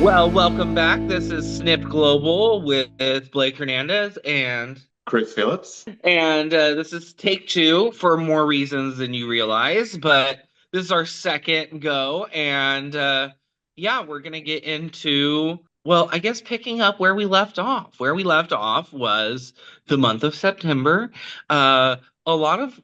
Well, welcome back. This is Snipped Global with Blake Hernandez Chris Phillips. and this is take two for more reasons than you realize, but this is our second go and yeah, we're gonna get into I guess picking up where we left off. Where we left off was the month of September. Uh a lot of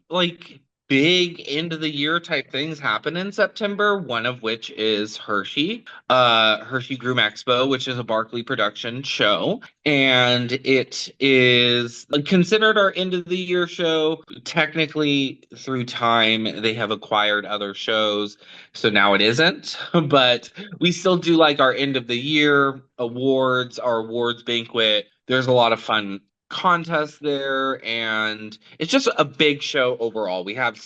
big end of the year type things happen in September, one of which is Hershey Groom Expo, which is a Barkley production show. And it is considered our end of the year show. Technically, through time, they have acquired other shows, so now it isn't. But we still do like our end of the year awards, our awards banquet. There's a lot of fun contests there, and it's just a big show overall. We have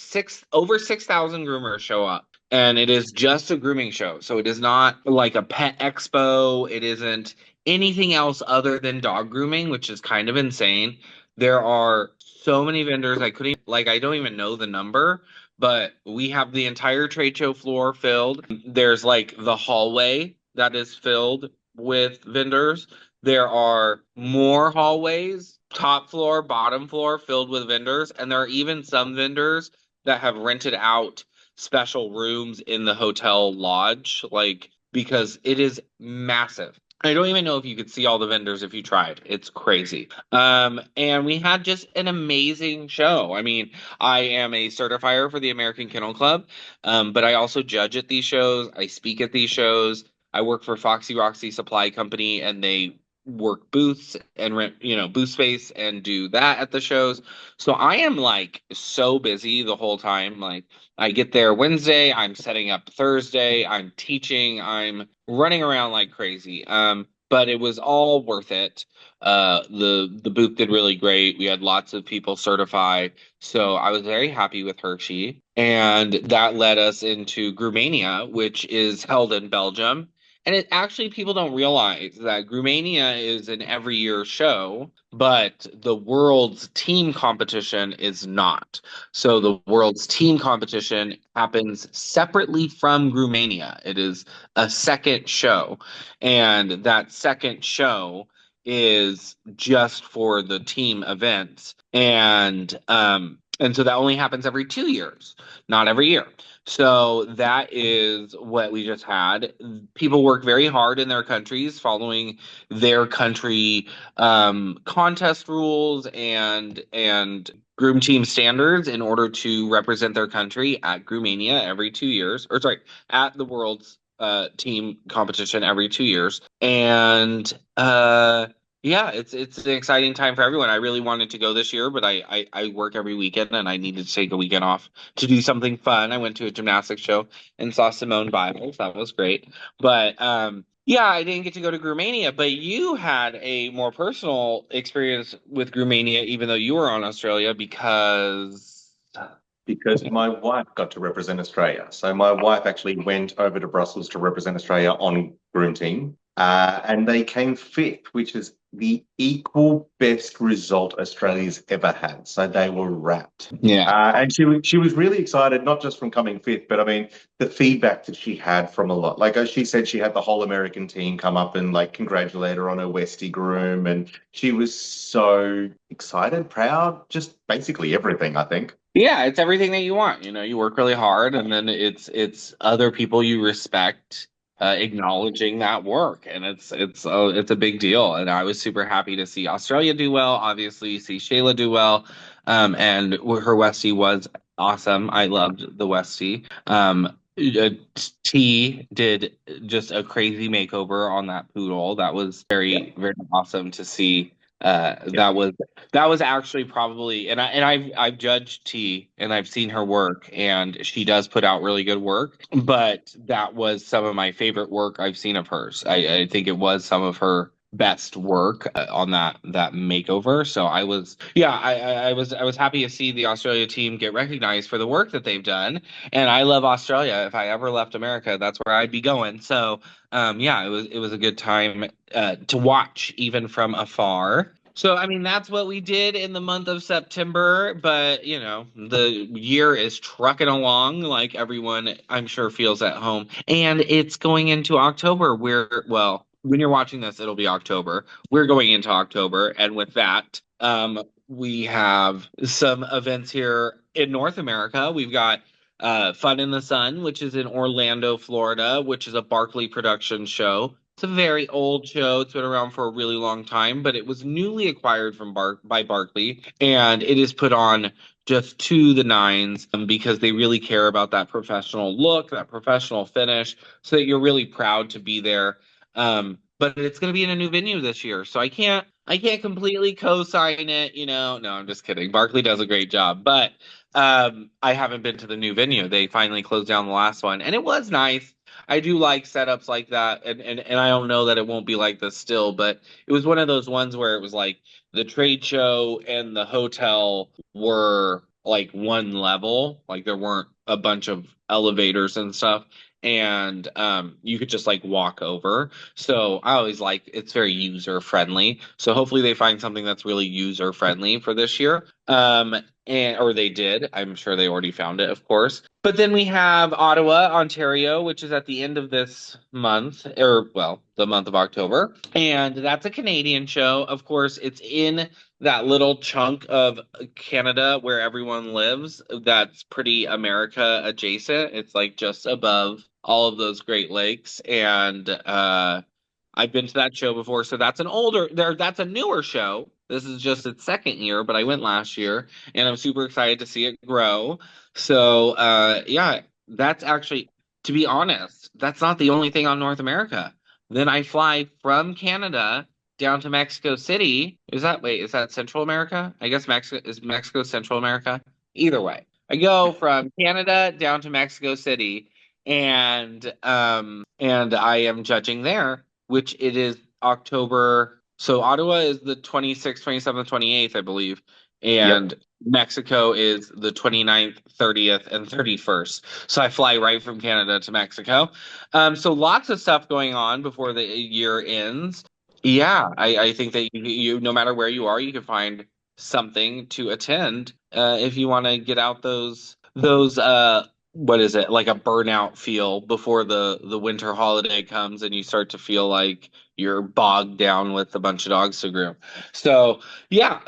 over 6,000 groomers show up, and it is just a grooming show. So it is not like a pet expo. It isn't anything else other than dog grooming, which is kind of insane. There are so many vendors. I don't even know the number, but we have the entire trade show floor filled. There's like the hallway that is filled with vendors. There are more hallways, top floor, bottom floor, filled with vendors. And there are even some vendors that have rented out special rooms in the hotel lodge, because it is massive. I don't even know if you could see all the vendors if you tried. It's crazy. And we had just an amazing show. I mean, I am a certifier for the American Kennel Club, but I also judge at these shows. I speak at these shows. I work for Foxy Roxy Supply Company, and they work booths and rent, booth space and do that at the shows. So I am like so busy the whole time. Like I get there Wednesday, I'm setting up Thursday, I'm teaching, I'm running around like crazy. But it was all worth it. The booth did really great. We had lots of people certify. So I was very happy with Hershey. And that led us into Groomania, which is held in Belgium. And it actually, people don't realize that Groomania is an every year show, but the world's team competition is not. So the world's team competition happens separately from Groomania. It is a second show, and that second show is just for the team events, and so that only happens every 2 years, not every year. So that is what we just had. People work very hard in their countries following their country contest rules and groom team standards in order to represent their country at Groomania every 2 years, or sorry, at the world's team competition every 2 years. And yeah, it's an exciting time for everyone. I really wanted to go this year, but I work every weekend and I needed to take a weekend off to do something fun. I went to a gymnastics show and saw Simone Biles. That was great. But yeah, I didn't get to go to Groomania, but you had a more personal experience with Groomania, even though you were on Australia Because my wife got to represent Australia. So my wife actually went over to Brussels to represent Australia on Groom Team. And they came fifth, which is the equal best result Australia's ever had. So they were wrapped. Yeah. And she was really excited, not just from coming fifth, but I mean the feedback that she had from a lot. Like as she said, she had the whole American team come up and like congratulate her on her Westie groom, and she was so excited, proud, just basically everything, I think. Yeah, it's everything that you want. You work really hard, and then it's other people you respect acknowledging that work, and it's a big deal. And I was super happy to see Australia do well. Obviously, see Shayla do well, and her Westie was awesome. I loved the Westie. Uh, T did just a crazy makeover on that poodle. That was Yeah. very awesome to see. Yeah. That was actually probably, and I've judged T and I've seen her work, and she does put out really good work. But that was some of my favorite work I've seen of hers. I think it was some of her best work on that makeover. So I was happy to see the Australia team get recognized for the work that they've done. And I love Australia. If I ever left America, that's where I'd be going. So yeah, it was a good time to watch even from afar. So, I mean, that's what we did in the month of September, but the year is trucking along like everyone, I'm sure, feels at home. And it's going into October. Well, when you're watching this, it'll be October. We're going into October. And with that, we have some events here in North America. We've got Fun in the Sun, which is in Orlando, Florida, which is a Barkley production show. It's a very old show. It's been around for a really long time, but it was newly acquired by Barkley, and it is put on just to the nines because they really care about that professional look, that professional finish, so that you're really proud to be there. But it's going to be in a new venue this year, so I can't completely co-sign it. No, I'm just kidding. Barkley does a great job, but I haven't been to the new venue. They finally closed down the last one, and it was nice. I do like setups like that, and I don't know that it won't be like this still, but it was one of those ones where it was like the trade show and the hotel were like one level, like there weren't a bunch of elevators and stuff, and you could just like walk over. So I always like it's very user friendly. So hopefully they find something that's really user friendly for this year. And or they did. I'm sure they already found it, of course. But then we have Ottawa, Ontario, which is at the end of this month, or well, the month of October. And that's a Canadian show. Of course, it's in that little chunk of Canada where everyone lives. That's pretty America adjacent. It's like just above all of those Great Lakes. And I've been to that show before, so that's a newer show. This is just its second year, but I went last year, and I'm super excited to see it grow. So, yeah, that's actually, to be honest, that's not the only thing on North America. Then I fly from Canada down to Mexico City. Is that Central America? I guess Mexico Central America? Either way, I go from Canada down to Mexico City, and I am judging there, which it is October. So Ottawa is the 26th, 27th, 28th, I believe. Yep. And Mexico is the 29th, 30th, and 31st. So I fly right from Canada to Mexico. So lots of stuff going on before the year ends. Yeah, I think that no matter where you are, you can find something to attend if you want to get out those what is it, like a burnout feel before the winter holiday comes and you start to feel like you're bogged down with a bunch of dogs to groom. So yeah,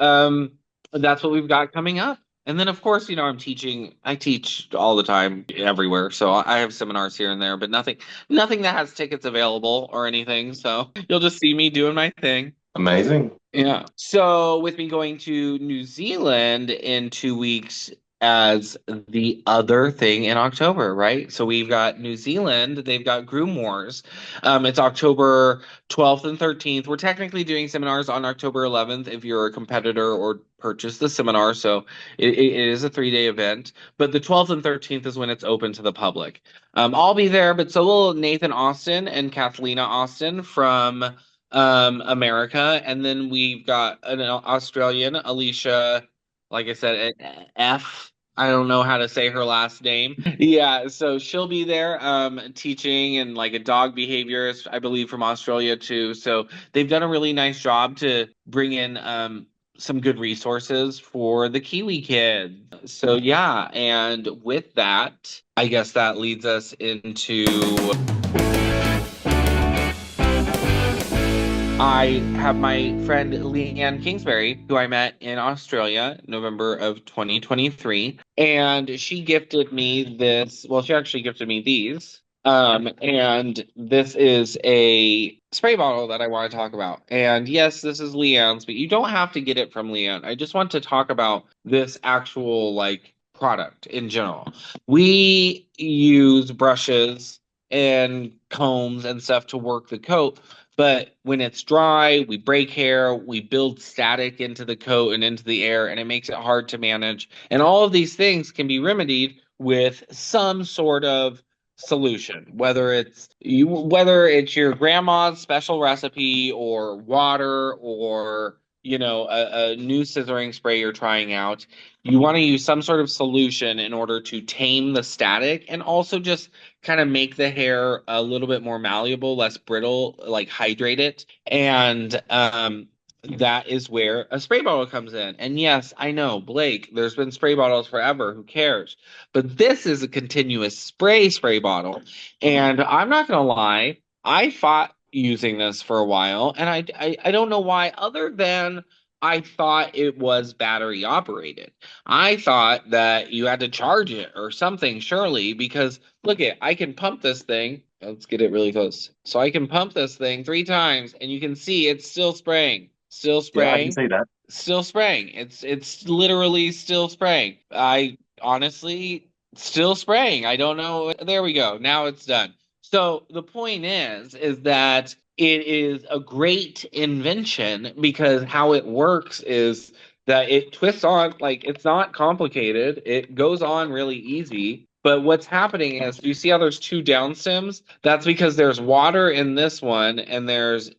that's what we've got coming up. And then of course, I teach all the time everywhere. So I have seminars here and there, but nothing that has tickets available or anything. So you'll just see me doing my thing. Amazing. Yeah. So with me going to New Zealand in 2 weeks as the other thing in October, right? So we've got New Zealand, they've got Groomers. It's October 12th and 13th. We're technically doing seminars on October 11th if you're a competitor or purchase the seminar. So it is a 3-day event, but the 12th and 13th is when it's open to the public. I'll be there, but so will Nathan Austin and Kathlena Austin from America, and then we've got an Australian, Alicia, like I said, F. I don't know how to say her last name. Yeah, so she'll be there teaching and like a dog behaviorist, I believe, from Australia too. So they've done a really nice job to bring in some good resources for the Kiwi kids. So yeah, and with that, I guess that leads us into I have my friend Leanne Kingsbury, who I met in Australia, November of 2023, and she gifted me this. Well, she actually gifted me these. And this is a spray bottle that I want to talk about. And yes, this is Leanne's, but you don't have to get it from Leanne. I just want to talk about this actual like product in general. We use brushes and combs and stuff to work the coat. But when it's dry, we break hair, we build static into the coat and into the air, and it makes it hard to manage. And all of these things can be remedied with some sort of solution, whether it's your grandma's special recipe or water or a new scissoring spray you're trying out. You want to use some sort of solution in order to tame the static and also just kind of make the hair a little bit more malleable, less brittle, like hydrate it. And that is where a spray bottle comes in. And yes, I know, Blake, there's been spray bottles forever. Who cares? But this is a continuous spray bottle. And I'm not going to lie, I fought using this for a while. And I don't know why, other than I thought it was battery operated. I thought that you had to charge it or something, surely, because look it, I can pump this thing. Let's get it really close. So I can pump this thing 3 times, and you can see it's still spraying, still Yeah, I can spraying, see that. still spraying. It's literally still spraying. I honestly still spraying. I don't know. There we go. Now it's done. So the point is that it is a great invention because how it works is that it twists on, like it's not complicated. It goes on really easy. But what's happening is, do you see how there's 2 down stems? That's because there's water in this one, and there's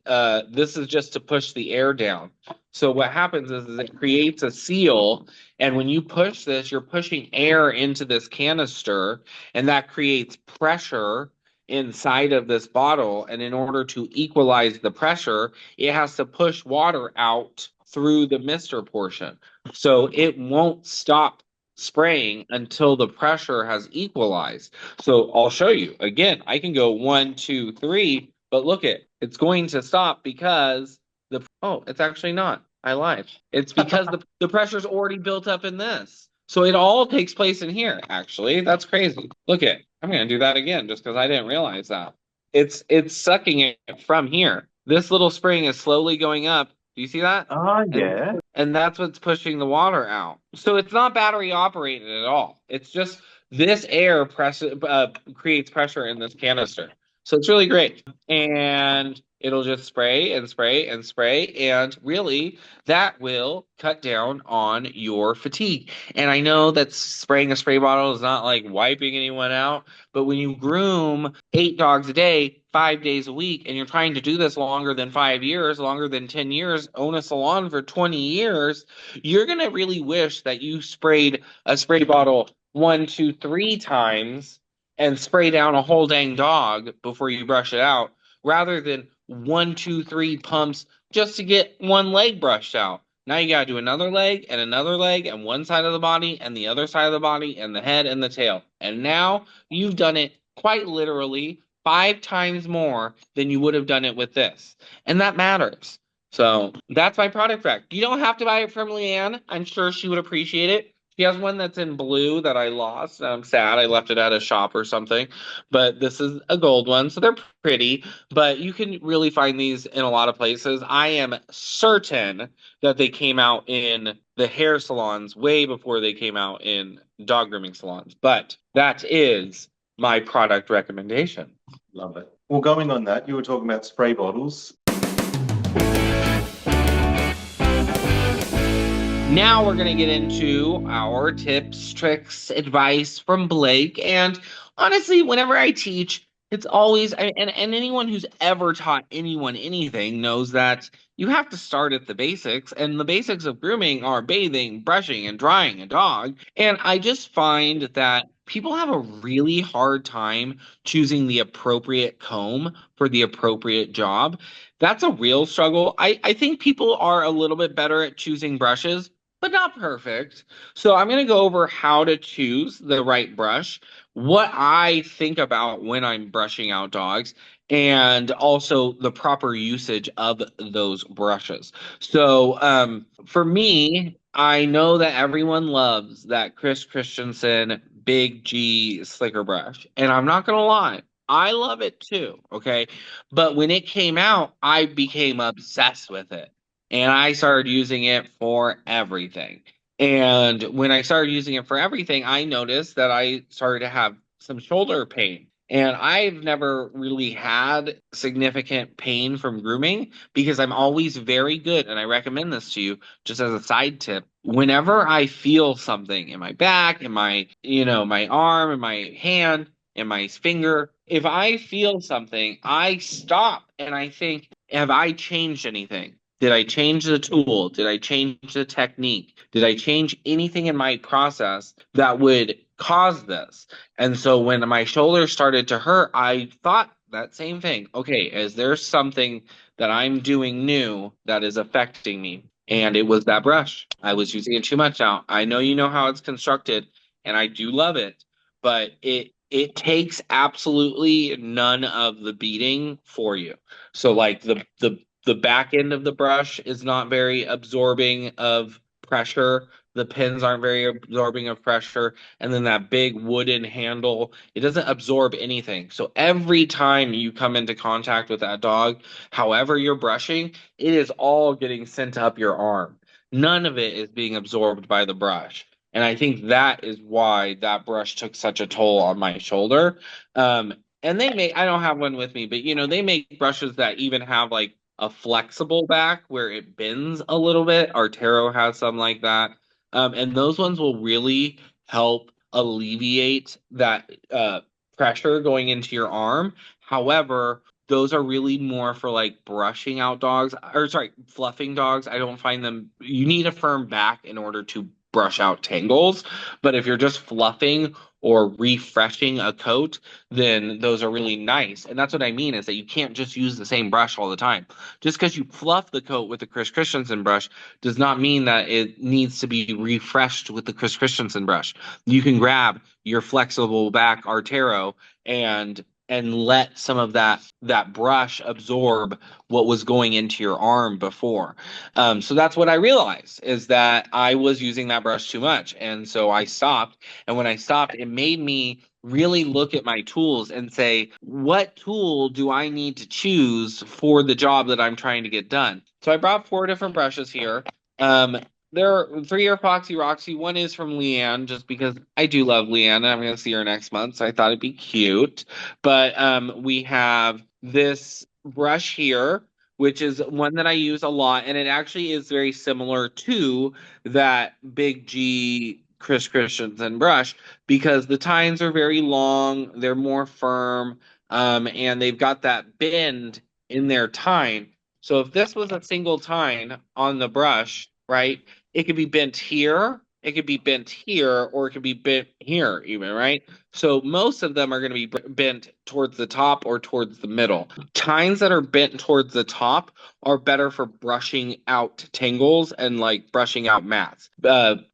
this is just to push the air down. So what happens is it creates a seal, and when you push this, you're pushing air into this canister, and that creates pressure inside of this bottle. And in order to equalize the pressure, it has to push water out through the mister portion. So it won't stop spraying until the pressure has equalized. So I'll show you. Again, I can go 1, 2, 3, but look it's going to stop because it's actually not. I lied. It's because the pressure's already built up in this. So it all takes place in here, actually. That's crazy. Look I'm gonna do that again just because I didn't realize that. It's sucking it from here. This little spring is slowly going up. Do you see that? Ah, And yeah. and that's what's pushing the water out. So it's not battery operated at all. It's just this air creates pressure in this canister. So it's really great. And it'll just spray and spray and spray. And really, that will cut down on your fatigue. And I know that spraying a spray bottle is not like wiping anyone out, but when you groom 8 dogs a day, 5 days a week, and you're trying to do this longer than 5 years, longer than 10 years, own a salon for 20 years, you're going to really wish that you sprayed a spray bottle 1, 2, 3 times and spray down a whole dang dog before you brush it out, rather than 1, 2, 3 pumps just to get one leg brushed out. Now you got to do another leg and one side of the body and the other side of the body and the head and the tail. And now you've done it quite literally 5 times more than you would have done it with this. And that matters. So that's my product fact. You don't have to buy it from Leanne. I'm sure she would appreciate it. She has one that's in blue that I lost. I'm sad. I left it at a shop or something. But this is a gold one, so they're pretty. But you can really find these in a lot of places. I am certain that they came out in the hair salons way before they came out in dog grooming salons. But that is my product recommendation. Love it. Well, going on that, you were talking about spray bottles. Now we're going to get into our tips, tricks, advice from Blake. And honestly, whenever I teach, it's always, and anyone who's ever taught anyone anything knows that you have to start at the basics. And the basics of grooming are bathing, brushing, and drying a dog. And I just find that people have a really hard time choosing the appropriate comb for the appropriate job. That's a real struggle. I think people are a little bit better at choosing brushes, but not perfect. So I'm going to go over how to choose the right brush, what I think about when I'm brushing out dogs, and also the proper usage of those brushes. So for me, I know that everyone loves that Chris Christensen Big G slicker brush, and I'm not going to lie. I love it too, okay? But when it came out, I became obsessed with it and I started using it for everything. And when I started using it for everything, I noticed that I started to have some shoulder pain. And I've never really had significant pain from grooming because I'm always very good. And I recommend this to you just as a side tip. Whenever I feel something in my back, in my arm, in my hand, in my finger, if I feel something, I stop and I think, have I changed anything? Did I change the tool? Did I change the technique? Did I change anything in my process that would cause this? And so when my shoulder started to hurt, I thought that same thing. Okay, is there something that I'm doing new that is affecting me? And it was that brush. I was using it too much now. I know you know how it's constructed, and I do love it, but it takes absolutely none of the beating for you. So like the back end of the brush is not very absorbing of pressure. The pins aren't very absorbing of pressure, and then that big wooden handle, it doesn't absorb anything. So every time you come into contact with that dog, however you're brushing, it is all getting sent up your arm. None of it is being absorbed by the brush. And I think that is why that brush took such a toll on my shoulder. Um, and they make, I don't have one with me, but they make brushes that even have like a flexible back where it bends a little bit. Artero has some like that. And those ones will really help alleviate that pressure going into your arm. However, those are really more for like brushing out dogs, or sorry, fluffing dogs. I don't find them, you need a firm back in order to brush out tangles. But if you're just fluffing or refreshing a coat, then those are really nice. And that's what I mean is that you can't just use the same brush all the time. Just because you fluff the coat with the Chris Christensen brush does not mean that it needs to be refreshed with the Chris Christensen brush. You can grab your flexible back Artero and let some of that brush absorb what was going into your arm before. So that's what I realized is that I was using that brush too much, and so I stopped. And when I stopped, it made me really look at my tools and say, what tool do I need to choose for the job that I'm trying to get done? So I brought 4 different brushes here. Um, there are 3 are Foxy Roxy. One is from Leanne, just because I do love Leanne, and I'm going to see her next month, so I thought it'd be cute. But we have this brush here, which is one that I use a lot, and it actually is very similar to that Big G Chris Christensen brush because the tines are very long, they're more firm, and they've got that bend in their tine. So if this was a single tine on the brush, right, it could be bent here, it could be bent here, or it could be bent here, even, right? So most of them are going to be bent towards the top or towards the middle. Tines that are bent towards the top are better for brushing out tangles and like brushing out mats.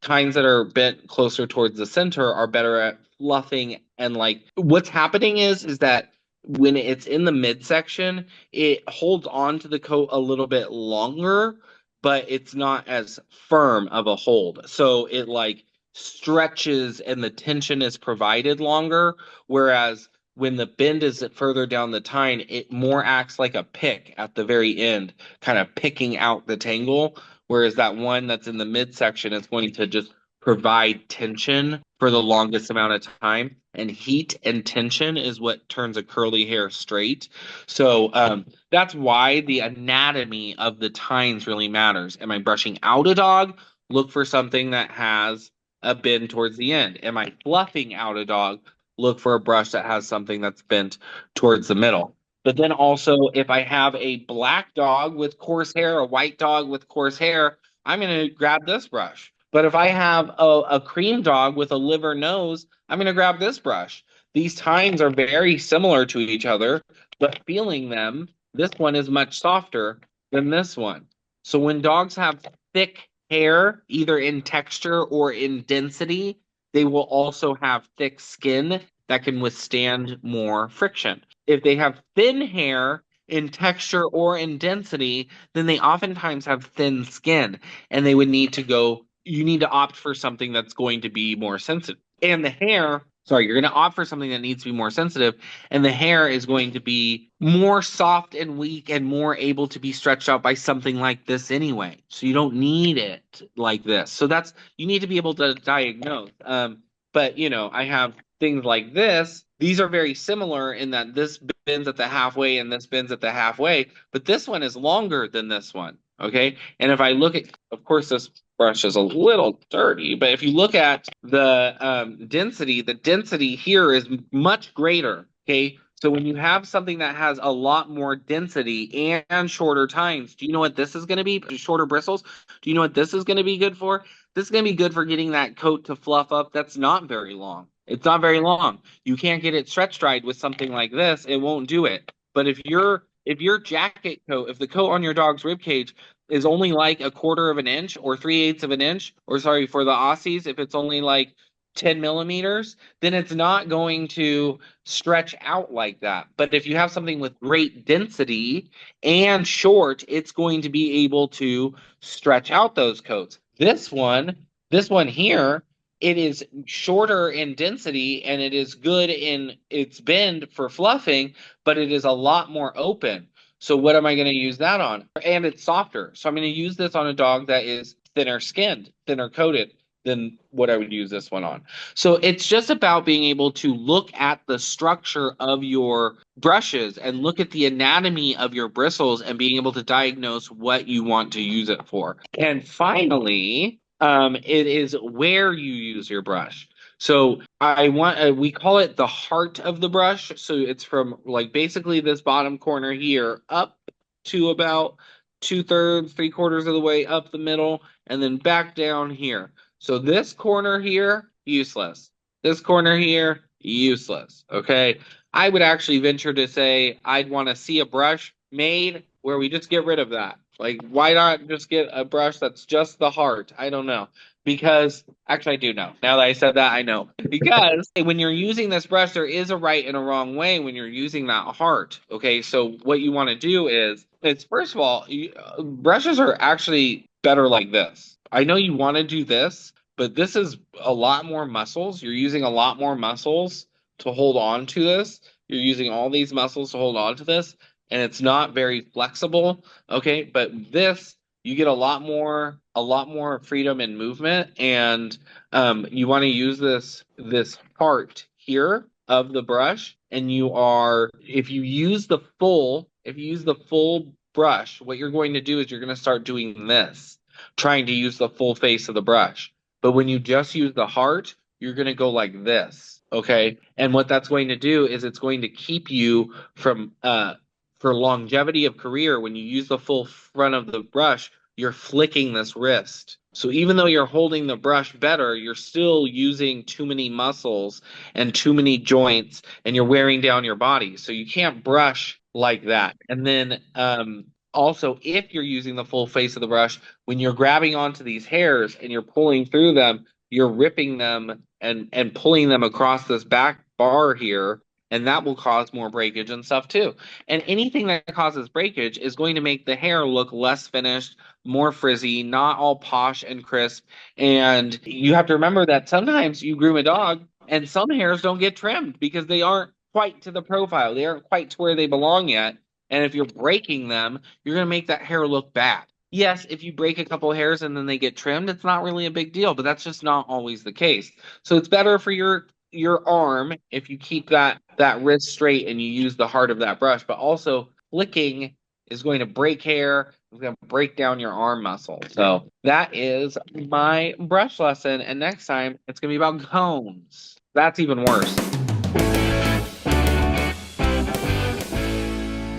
Tines that are bent closer towards the center are better at fluffing and like what's happening is that when it's in the midsection, it holds on to the coat a little bit longer, but it's not as firm of a hold. So it like stretches and the tension is provided longer, whereas when the bend is further down the tine, it more acts like a pick at the very end, kind of picking out the tangle. Whereas that one that's in the midsection is going to just provide tension for the longest amount of time. And heat and tension is what turns a curly hair straight. So that's why the anatomy of the tines really matters. Am I brushing out a dog? Look for something that has a bend towards the end. Am I fluffing out a dog? Look for a brush that has something that's bent towards the middle. But then also, if I have a black dog with coarse hair, a white dog with coarse hair, I'm going to grab this brush. But if I have a cream dog with a liver nose, I'm going to grab this brush. These tines are very similar to each other, but feeling them, this one is much softer than this one. So when dogs have thick hair, either in texture or in density, they will also have thick skin that can withstand more friction. If they have thin hair in texture or in density, then they oftentimes have thin skin and they would need to go, you need to opt for something that's going to be more sensitive. And the hair, sorry, you're going to opt for something that needs to be more sensitive, and the hair is going to be more soft and weak and more able to be stretched out by something like this anyway. So you don't need it like this. So that's, you need to be able to diagnose. But I have things like this. These are very similar in that this bends at the halfway and this bends at the halfway, but this one is longer than this one. Okay. And if I look at, of course, this brush is a little dirty, but if you look at the density here is much greater. Okay. So when you have something that has a lot more density and shorter tines, do you know what this is going to be? Shorter bristles. Do you know what this is going to be good for? This is going to be good for getting that coat to fluff up. That's not very long. It's not very long. You can't get it stretch dried with something like this. It won't do it. But if your jacket coat, if the coat on your dog's rib cage is only like a quarter of an inch or 3/8 of an inch, or sorry, for the Aussies, if it's only like 10 millimeters, then it's not going to stretch out like that. But if you have something with great density and short, it's going to be able to stretch out those coats. This one here, it is shorter in density and it is good in its bend for fluffing, but it is a lot more open. So what am I going to use that on? And it's softer. So I'm going to use this on a dog that is thinner skinned, thinner coated than what I would use this one on. So it's just about being able to look at the structure of your brushes and look at the anatomy of your bristles and being able to diagnose what you want to use it for. And finally, it is where you use your brush. So I want we call it the heart of the brush. So it's from like basically this bottom corner here up to about 2/3, 3/4 of the way up the middle, and then back down here. So this corner here, useless. This corner here, useless. Okay. I would actually venture to say I'd want to see a brush made where we just get rid of that. Like, why not just get a brush that's just the heart? I don't know. Because actually, I do know. Now that I said that, I know. Because when you're using this brush, there is a right and a wrong way when you're using that heart. Okay. So what you want to do is first of all, brushes are actually better like this. I know you want to do this, but this is a lot more muscles. You're using a lot more muscles to hold on to this. You're using all these muscles to hold on to this, and it's not very flexible. Okay, but this you get a lot more freedom and movement, and you want to use this part here of the brush, and if you use the full brush, what you're going to do is you're going to start doing this, trying to use the full face of the brush. But when you just use the heart, you're going to go like this, okay? And what that's going to do is it's going to keep you from, for longevity of career, when you use the full front of the brush, you're flicking this wrist. So even though you're holding the brush better, you're still using too many muscles and too many joints, and you're wearing down your body. So you can't brush like that. And then also, if you're using the full face of the brush, when you're grabbing onto these hairs and you're pulling through them, you're ripping them and pulling them across this back bar here, and that will cause more breakage and stuff too. And anything that causes breakage is going to make the hair look less finished, more frizzy, not all posh and crisp. And you have to remember that sometimes you groom a dog and some hairs don't get trimmed because they aren't quite to the profile. They aren't quite to where they belong yet. And if you're breaking them, you're going to make that hair look bad. Yes, if you break a couple hairs and then they get trimmed, it's not really a big deal, but that's just not always the case. So it's better for your arm if you keep that wrist straight and you use the heart of that brush, but also flicking is going to break hair. It's going to break down your arm muscle. So that is my brush lesson. And next time it's going to be about combs. That's even worse.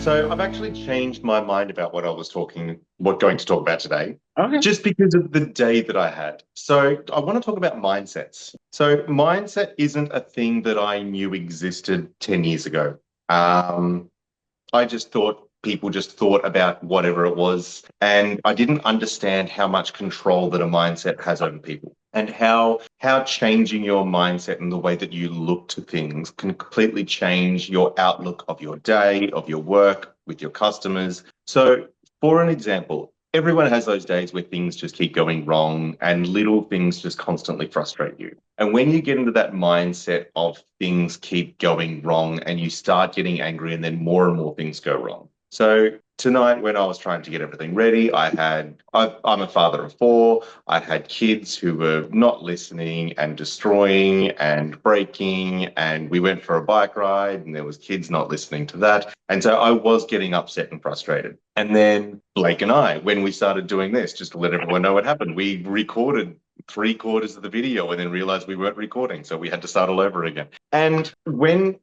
So I've actually changed my mind about what going to talk about today, Okay. just because of the day that I had. So I want to talk about mindsets. So mindset isn't a thing that I knew existed 10 years ago. I just thought people just thought about whatever it was, and I didn't understand how much control that a mindset has over people, and how changing your mindset and the way that you look to things can completely change your outlook of your day, of your work, with your customers. So for an example, everyone has those days where things just keep going wrong and little things just constantly frustrate you. And when you get into that mindset of things keep going wrong and you start getting angry and then more and more things go wrong. So tonight, when I was trying to get everything ready, I'm a father of 4. I had kids who were not listening and destroying and breaking, and we went for a bike ride and there was kids not listening to that. And so I was getting upset and frustrated. And then Blake and I, when we started doing this, just to let everyone know what happened, we recorded 3/4 of the video and then realized we weren't recording. So we had to start all over again. And when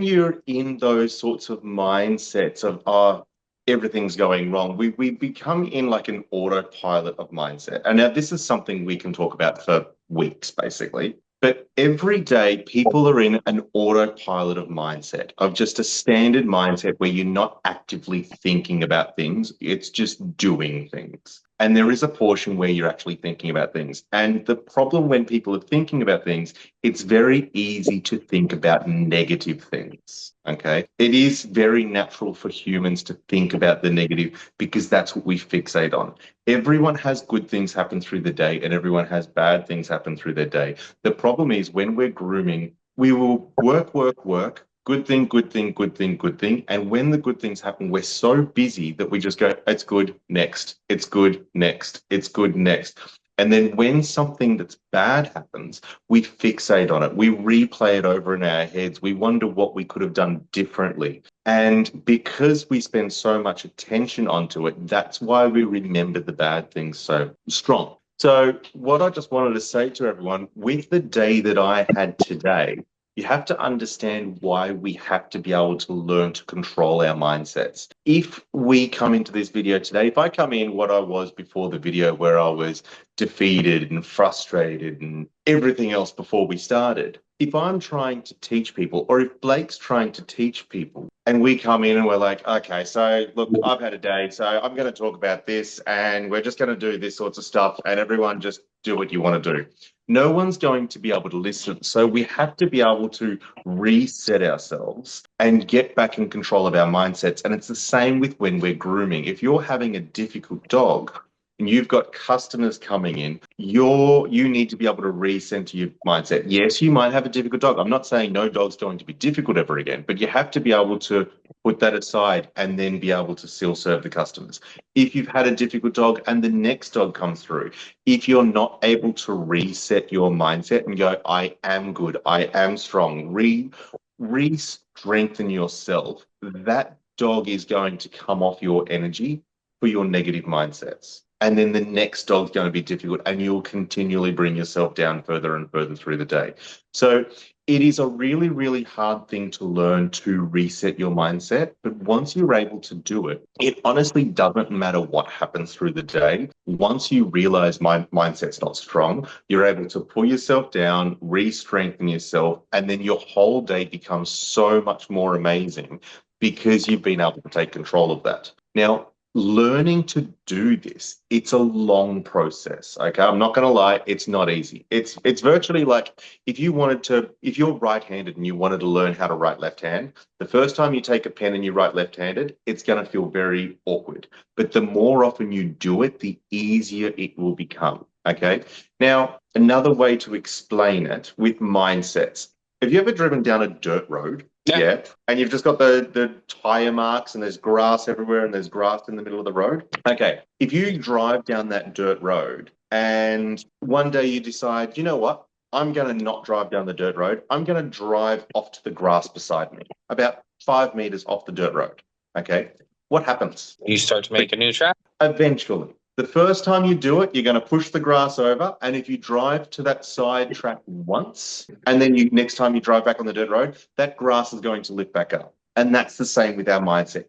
you're in those sorts of mindsets of, everything's going wrong. We become in like an autopilot of mindset. And now this is something we can talk about for weeks, basically. But every day, people are in an autopilot of mindset, of just a standard mindset where you're not actively thinking about things, it's just doing things. And there is a portion where you're actually thinking about things. And the problem when people are thinking about things, it's very easy to think about negative things. Okay. It is very natural for humans to think about the negative because that's what we fixate on. Everyone has good things happen through the day and everyone has bad things happen through their day. The problem is when we're grooming, we will work, work, work. Good thing, good thing, good thing, good thing. And when the good things happen, we're so busy that we just go, it's good, next. It's good, next. It's good, next. And then when something that's bad happens, we fixate on it. We replay it over in our heads. We wonder what we could have done differently. And because we spend so much attention onto it, that's why we remember the bad things so strong. So, what I just wanted to say to everyone with the day that I had today, you have to understand why we have to be able to learn to control our mindsets. If we come into this video today, if I come in what I was before the video, where I was defeated and frustrated and everything else before we started, if I'm trying to teach people, or if Blake's trying to teach people, and we come in and we're like, okay, so look, I've had a day, so I'm going to talk about this, and we're just going to do this sorts of stuff, and everyone just do what you want to do. No one's going to be able to listen. So we have to be able to reset ourselves and get back in control of our mindsets. And it's the same with when we're grooming. If you're having a difficult dog, and you've got customers coming in, you need to be able to recenter your mindset. Yes, you might have a difficult dog. I'm not saying no dog's going to be difficult ever again, but you have to be able to put that aside and then be able to still serve the customers. If you've had a difficult dog and the next dog comes through, if you're not able to reset your mindset and go, I am good, I am strong, re-strengthen yourself, that dog is going to come off your energy for your negative mindsets. And then the next dog's going to be difficult, and you'll continually bring yourself down further and further through the day. So it is a really, really hard thing to learn to reset your mindset. But once you're able to do it, it honestly doesn't matter what happens through the day. Once you realize my mindset's not strong, you're able to pull yourself down, re-strengthen yourself, and then your whole day becomes so much more amazing because you've been able to take control of that. Now, learning to do this, it's a long process. Okay, I'm not going to lie, it's not easy. It's virtually like if you're right-handed and you wanted to learn how to write left-hand, the first time you take a pen and you write left-handed, it's going to feel very awkward. But the more often you do it, the easier it will become. Okay. Now, another way to explain it with mindsets. Have you ever driven down a dirt road? Yeah. And you've just got the tire marks and there's grass everywhere and there's grass in the middle of the road. Okay. If you drive down that dirt road and one day you decide, you know what? I'm going to not drive down the dirt road. I'm going to drive off to the grass beside me, about 5 meters off the dirt road. Okay. What happens? You start to make a new track. Eventually. The first time you do it, you're going to push the grass over. And if you drive to that side track once, and then next time you drive back on the dirt road, that grass is going to lift back up. And that's the same with our mindset.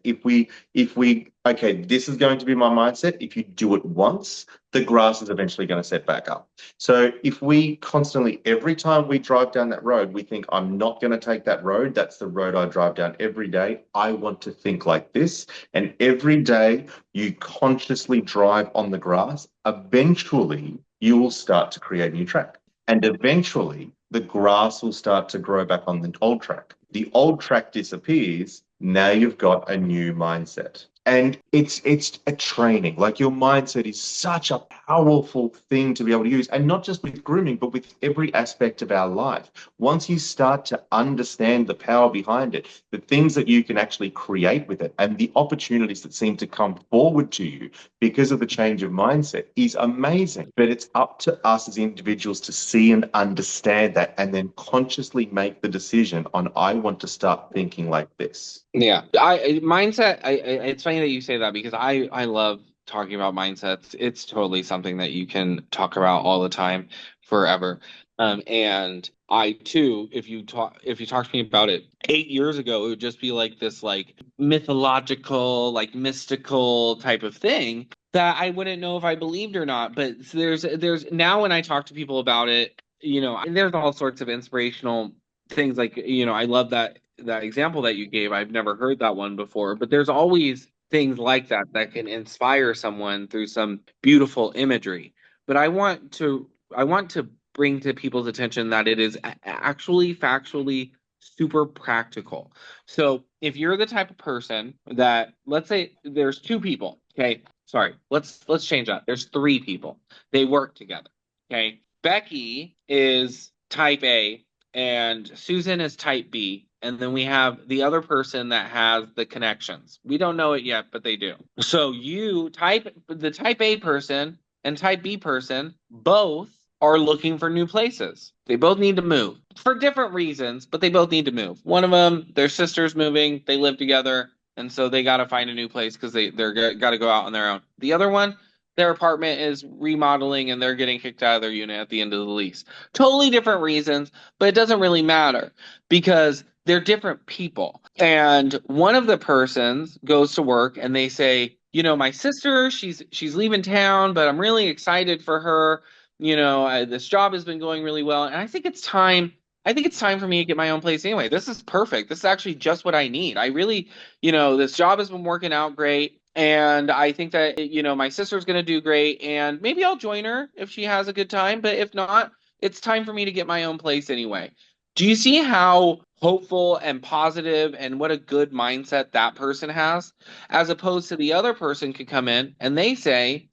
Okay, this is going to be my mindset. If you do it once, the grass is eventually going to set back up. So if we constantly, every time we drive down that road, we think, I'm not going to take that road. That's the road I drive down every day. I want to think like this. And every day you consciously drive on the grass, eventually you will start to create a new track. And eventually the grass will start to grow back on the old track. The old track disappears. Now you've got a new mindset. And it's a training. Like your mindset is such a powerful thing to be able to use. And not just with grooming, but with every aspect of our life. Once you start to understand the power behind it, the things that you can actually create with it, and the opportunities that seem to come forward to you because of the change of mindset is amazing. But it's up to us as individuals to see and understand that and then consciously make the decision on, I want to start thinking like this. Yeah, mindset. It's funny that you say that because I love talking about mindsets. It's totally something that you can talk about all the time. forever. And I too, if you talk to me about it 8 years ago, it would just be like this like mythological, like mystical type of thing that I wouldn't know if I believed or not. But there's now when I talk to people about it, there's all sorts of inspirational things like, I love that example that you gave. I've never heard that one before, but there's always things like that that can inspire someone through some beautiful imagery. But I want to bring to people's attention that it is actually factually super practical. So if you're the type of person that, let's say there's two people, okay? Sorry, let's change that. There's three people. They work together. Okay. Becky is type A and Susan is type B. And then we have the other person that has the connections. We don't know it yet, but they do. So the type A person and type B person both are looking for new places. They both need to move for different reasons, but they both need to move. One of them, their sister's moving, they live together, and so they got to find a new place because they're got to go out on their own. The other one, their apartment is remodeling and they're getting kicked out of their unit at the end of the lease. Totally different reasons, but it doesn't really matter because they're different people. And one of the persons goes to work and they say, my sister, she's leaving town, but I'm really excited for her. This job has been going really well, and I think it's time. I think it's time for me to get my own place anyway. This is perfect. This is actually just what I need. I really, this job has been working out great. And I think that, my sister's going to do great. And maybe I'll join her if she has a good time. But if not, it's time for me to get my own place anyway. Do you see how hopeful and positive and what a good mindset that person has? As opposed to the other person could come in and they say,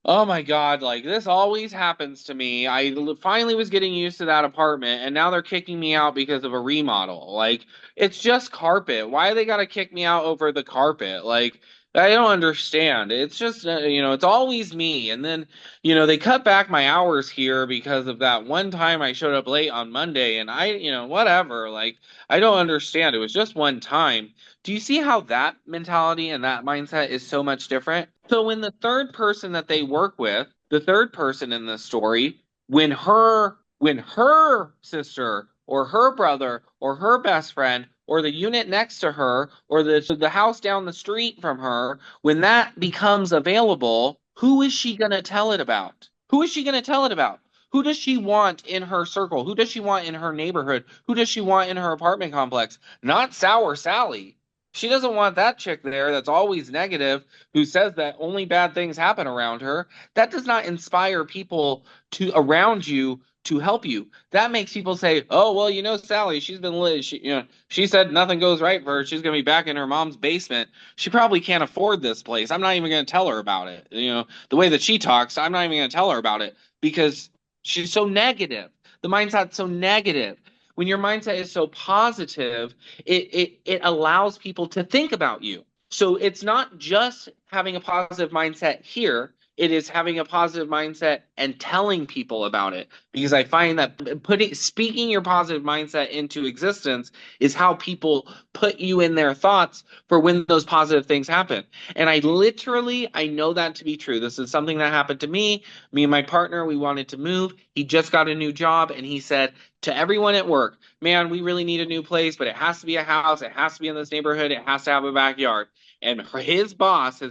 oh my God, like this always happens to me. I finally was getting used to that apartment and now they're kicking me out because of a remodel. Like, it's just carpet. Why they got to kick me out over the carpet? Like, I don't understand. It's just, it's always me. And then, they cut back my hours here because of that one time I showed up late on Monday and whatever. Like, I don't understand. It was just one time. Do you see how that mentality and that mindset is so much different? So when the third person that they work with, the third person in the story, when her sister or her brother or her best friend or the unit next to her or the house down the street from her, when that becomes available, who is she going to tell it about? Who is she going to tell it about? Who does she want in her circle? Who does she want in her neighborhood? Who does she want in her apartment complex? Not Sour Sally. She doesn't want that chick there that's always negative, who says that only bad things happen around her. That does not inspire people to around you to help you. That makes people say, "Oh, well, Sally, she's been she said nothing goes right for her. She's going to be back in her mom's basement. She probably can't afford this place. I'm not even going to tell her about it. The way that she talks, I'm not even going to tell her about it because she's so negative. The mindset's so negative. When your mindset is so positive, it allows people to think about you. So it's not just having a positive mindset here, it is having a positive mindset and telling people about it. Because I find that speaking your positive mindset into existence is how people put you in their thoughts for when those positive things happen. And I know that to be true. This is something that happened to me. Me and my partner, we wanted to move. He just got a new job and he said to everyone at work, man, we really need a new place, but it has to be a house. It has to be in this neighborhood. It has to have a backyard. And his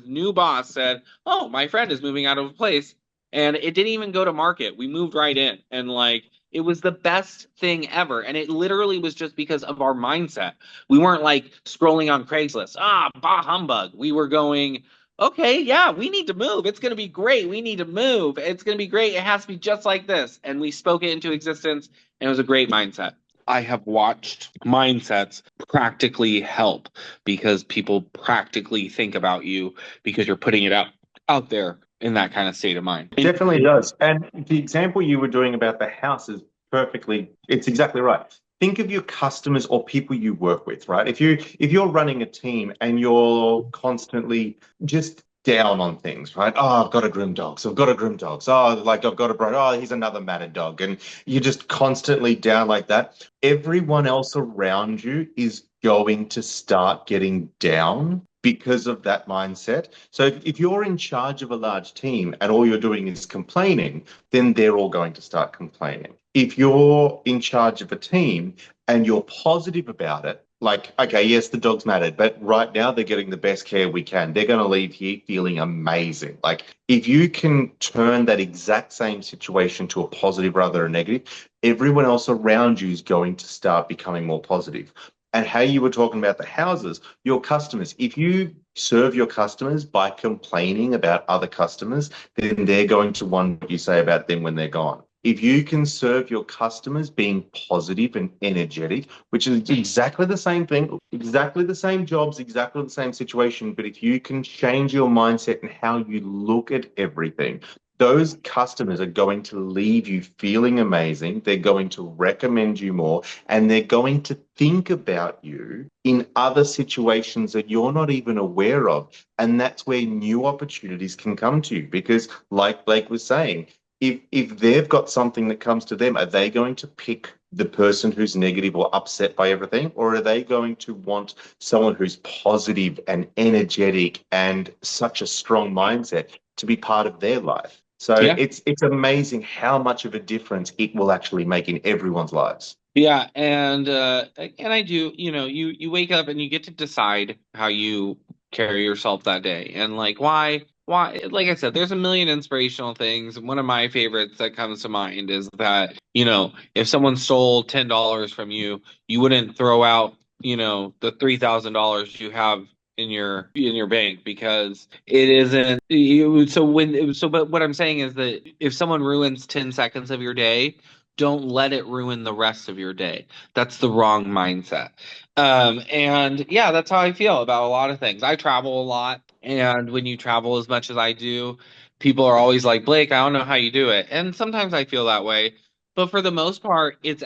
new boss said, oh, my friend is moving out of a place. And it didn't even go to market. We moved right in. And like, it was the best thing ever. And it literally was just because of our mindset. We weren't like scrolling on Craigslist. Bah humbug. We were going, okay, yeah, we need to move. It's going to be great. We need to move. It's going to be great. It has to be just like this. And we spoke it into existence. And it was a great mindset. I have watched mindsets practically help because people practically think about you because you're putting it out there in that kind of state of mind. It definitely does. And the example you were doing about the house is it's exactly right. Think of your customers or people you work with, right? If you're running a team and you're constantly just down on things, right? Oh, I've got to groom dogs. I've got to groom dogs. Oh, like I've got to bring, oh, he's another matted dog. And you're just constantly down like that. Everyone else around you is going to start getting down because of that mindset. So if you're in charge of a large team and all you're doing is complaining, then they're all going to start complaining. If you're in charge of a team and you're positive about it, like, okay, yes, the dog's mattered, but right now they're getting the best care we can. They're going to leave here feeling amazing. Like, if you can turn that exact same situation to a positive rather than a negative, everyone else around you is going to start becoming more positive. And how you were talking about the houses, your customers, if you serve your customers by complaining about other customers, then they're going to want what you say about them when they're gone. If you can serve your customers being positive and energetic, which is exactly the same thing, exactly the same jobs, exactly the same situation, but if you can change your mindset and how you look at everything, those customers are going to leave you feeling amazing. They're going to recommend you more, and they're going to think about you in other situations that you're not even aware of. And that's where new opportunities can come to you. Because, like Blake was saying, if they've got something that comes to them, are they going to pick the person who's negative or upset by everything? Or are they going to want someone who's positive and energetic and such a strong mindset to be part of their life? So Yeah. it's amazing how much of a difference it will actually make in everyone's lives. Yeah, and I do, you wake up and you get to decide how you carry yourself that day. And like why like I said, there's a million inspirational things. One of my favorites that comes to mind is that, if someone stole $10 from you, you wouldn't throw out, the $3,000 you have in your bank because it isn't you but what I'm saying is that if someone ruins 10 seconds of your day, don't let it ruin the rest of your day. That's the wrong mindset. And yeah, that's how I feel about a lot of things. I travel a lot, and when you travel as much as I do, people are always like, Blake, I don't know how you do it. And sometimes I feel that way. But for the most part, it's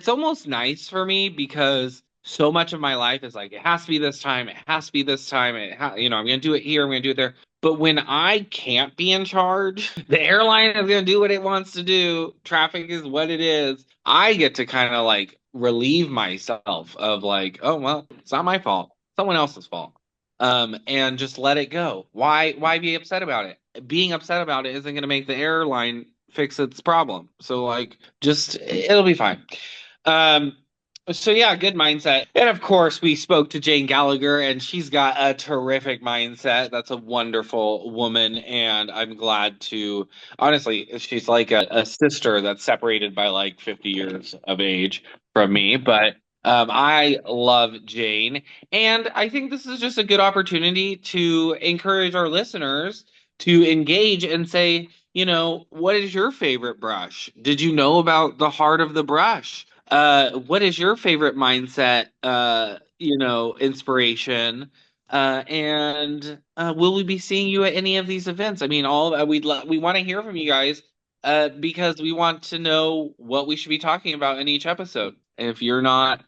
almost nice for me because so much of my life is like, it has to be this time, it has to be this time, I'm going to do it here, I'm going to do it there. But when I can't be in charge, the airline is going to do what it wants to do. Traffic is what it is. I get to kind of like relieve myself of like, oh, well, it's not my fault. Someone else's fault. And just let it go. Why be upset about it? Being upset about it isn't going to make the airline fix its problem. So like, just it'll be fine. Um, so yeah, good mindset. And of course, we spoke to Jane Gallagher, and she's got a terrific mindset. That's a wonderful woman, and I'm glad to honestly, she's like a sister that's separated by like 50 years of age from me. But I love Jane, and I think this is just a good opportunity to encourage our listeners to engage and say, what is your favorite brush? Did you know about the heart of the brush? What is your favorite mindset, inspiration? And will we be seeing you at any of these events? I mean, we want to hear from you guys, because we want to know what we should be talking about in each episode. If you're not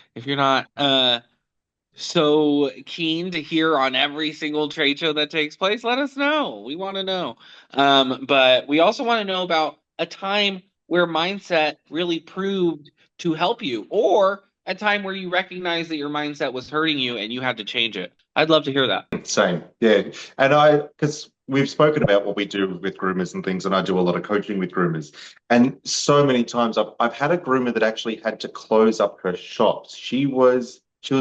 so keen to hear on every single trade show that takes place, let us know. We want to know. But we also want to know about a time where mindset really proved to help you, or a time where you recognize that your mindset was hurting you and you had to change it. I'd love to hear that. Same, yeah. Because we've spoken about what we do with groomers and things, and I do a lot of coaching with groomers. And so many times I've had a groomer that actually had to close up her shops. She was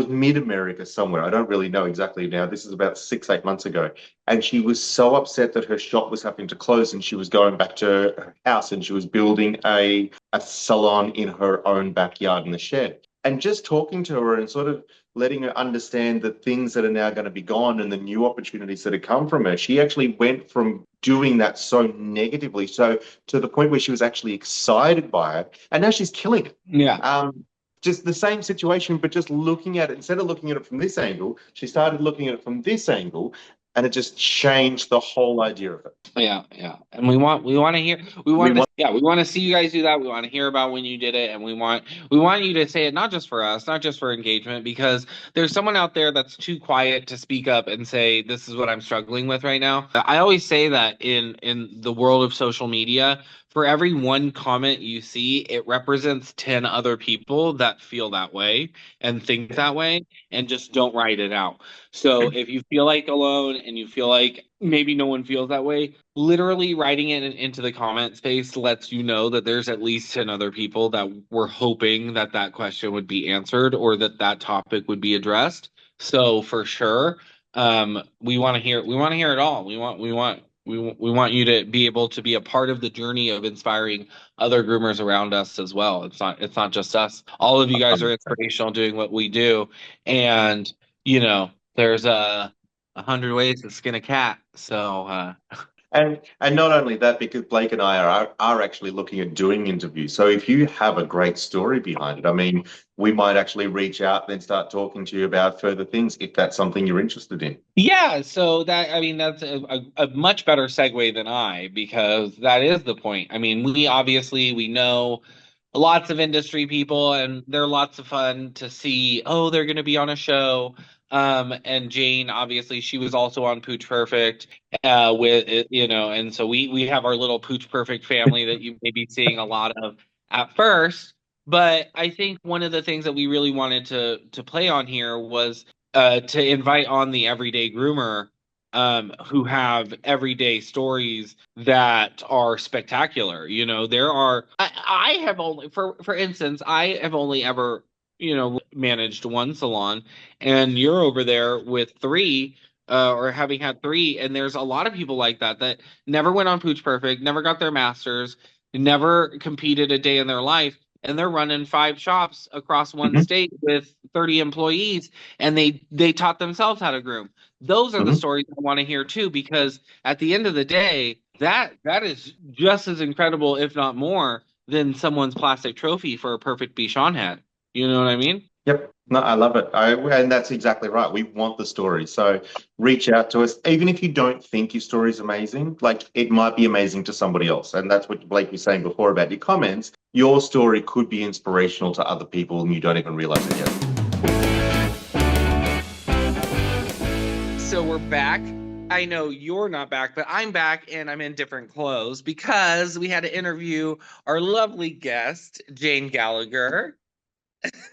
mid-America somewhere. I don't really know exactly now. This is about 6, 8 months ago. And she was so upset that her shop was having to close and she was going back to her house and she was building a salon in her own backyard in the shed. And just talking to her and sort of letting her understand the things that are now going to be gone and the new opportunities that have come from her. She actually went from doing that so negatively, so to the point where she was actually excited by it, and now she's killing it. Yeah. Just the same situation, but just looking at it, instead of looking at it from this angle, she started looking at it from this angle, and it just changed the whole idea of it. Yeah, yeah. And we want to hear we We want to want yeah, we want to see you guys do that. We want to hear about when you did it, and we want you to say it not just for us, not just for engagement, because there's someone out there that's too quiet to speak up and say this is what I'm struggling with right now. I always say that in the world of social media, for every one comment you see, it represents 10 other people that feel that way and think that way and just don't write it out. So if you feel like alone and you feel like maybe no one feels that way, literally writing it into the comment space lets you know that there's at least 10 other people that were hoping that that question would be answered or that that topic would be addressed. So for sure, we want to hear it all. We want you to be able to be a part of the journey of inspiring other groomers around us as well. It's not just us. All of you guys are inspirational doing what we do, and there's a hundred ways to skin a cat. So And not only that, because Blake and I are actually looking at doing interviews. So if you have a great story behind it, I mean, we might actually reach out and then start talking to you about further things if that's something you're interested in. yeah, so that I mean that's a much better segue than I because that is the point. I mean, we know lots of industry people and they're lots of fun to see. Oh, they're going to be on a show. And Jane, obviously, she was also on Pooch Perfect, and so we have our little Pooch Perfect family that you may be seeing a lot of at first. But I think one of the things that we really wanted to play on here was to invite on the everyday groomer who have everyday stories that are spectacular. I have only, for instance, I have only ever, managed one salon, and you're over there with three, or having had three, and there's a lot of people like that never went on Pooch Perfect, never got their masters, never competed a day in their life, and they're running five shops across one Mhm, state with 30 employees, and they taught themselves how to groom. Those are the mhm. stories I want to hear too, because at the end of the day, that is just as incredible, if not more, than someone's plastic trophy for a perfect Bichon hat. You know what I mean? Yep. No, I love it. And that's exactly right. We want the story. So reach out to us. Even if you don't think your story is amazing, like it might be amazing to somebody else. And that's what Blake was saying before about your comments. Your story could be inspirational to other people and you don't even realize it yet. So we're back. I know you're not back, but I'm back and I'm in different clothes because we had to interview our lovely guest, Jane Gallagher.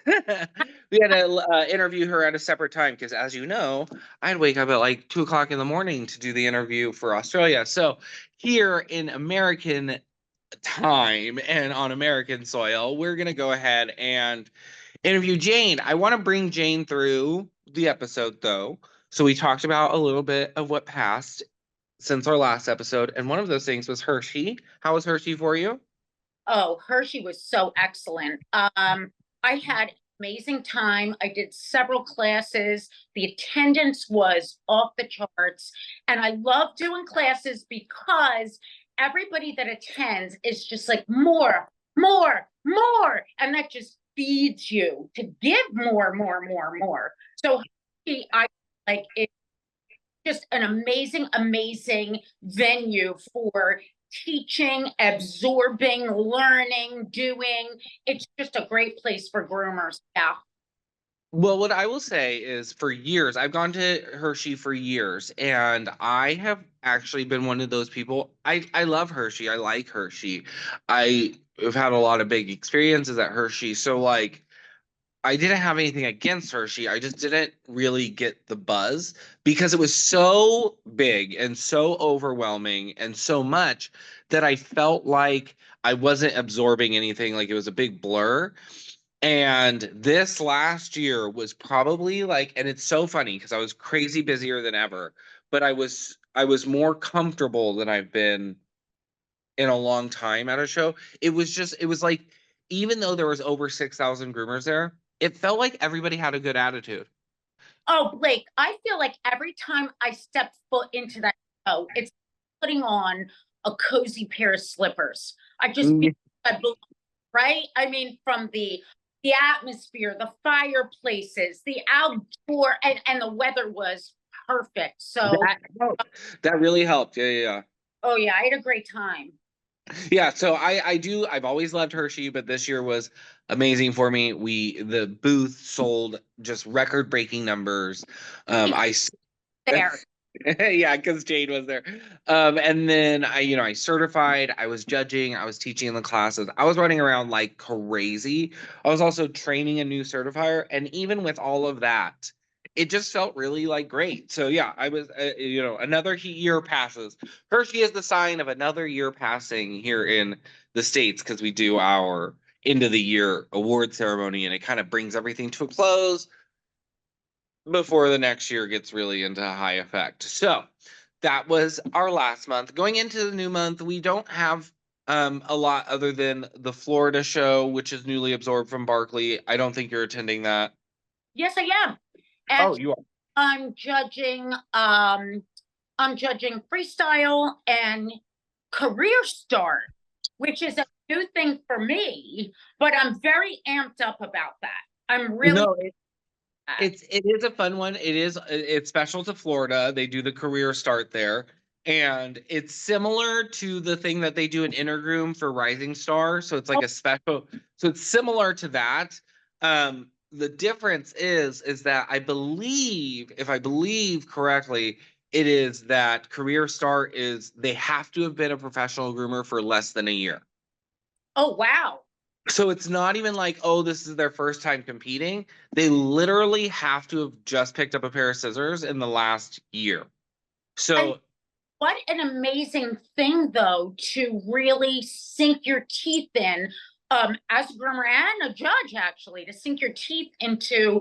We had to interview her at a separate time because, as you know, I'd wake up at like 2 o'clock in the morning to do the interview for Australia. So here in American time and on American soil, we're going to go ahead and interview Jane. I want to bring Jane through the episode, though. So we talked about a little bit of what passed since our last episode, and one of those things was Hershey. How was Hershey for you? Oh, Hershey was so excellent. I had amazing time. I did several classes. The attendance was off the charts. And I love doing classes because everybody that attends is just like more, more, more. And that just feeds you to give more, more, more, more. So I like it just an amazing, amazing venue for teaching, absorbing, learning, doing. It's just a great place for groomers. Yeah. Well, what I will say is for years, I've gone to Hershey for years, and I have actually been one of those people. I love Hershey. I like Hershey. I have had a lot of big experiences at Hershey. So like I didn't have anything against Hershey. I just didn't really get the buzz because it was so big and so overwhelming and so much that I felt like I wasn't absorbing anything, like it was a big blur. And this last year was probably like, and it's so funny because I was crazy busier than ever, but I was more comfortable than I've been in a long time at a show. It was like, even though there was over 6,000 groomers there, it felt like everybody had a good attitude. Oh, Blake, I feel like every time I step foot into that show, it's putting on a cozy pair of slippers. I just feel Mm. like I belong, right? I mean, from the atmosphere, the fireplaces, the outdoor, and the weather was perfect. So, That helped. That really helped. Yeah, yeah, oh yeah, I had a great time. yeah. Yeah, so I've always loved Hershey, but this year was amazing for me. The booth sold just record-breaking numbers. He I there. Yeah, because Jade was there. And then I certified, I was judging, I was teaching in the classes, I was running around like crazy. I was also training a new certifier, and even with all of that, it just felt really like great. So yeah, I was, another year passes. Hershey is the sign of another year passing here in the States because we do our end of the year award ceremony, and it kind of brings everything to a close before the next year gets really into high effect. So that was our last month. Going into the new month, we don't have a lot other than the Florida show, which is newly absorbed from Barkley. I don't think you're attending that. Yes, I am. Oh, Actually, you are. I'm judging I'm judging freestyle and career start, which is a new thing for me, but I'm very amped up about that. I'm really No, it is a fun one. It's special to Florida. They do the career start there. And it's similar to the thing that they do in Intergroom for Rising Star. So it's like a special, so it's similar to that. The difference is that if I believe correctly, it is that career start is they have to have been a professional groomer for less than a year. Oh wow. So it's not even like, oh, this is their first time competing. They literally have to have just picked up a pair of scissors in the last year. And So what an amazing thing though to really sink your teeth in as a groomer and a judge actually to sink your teeth into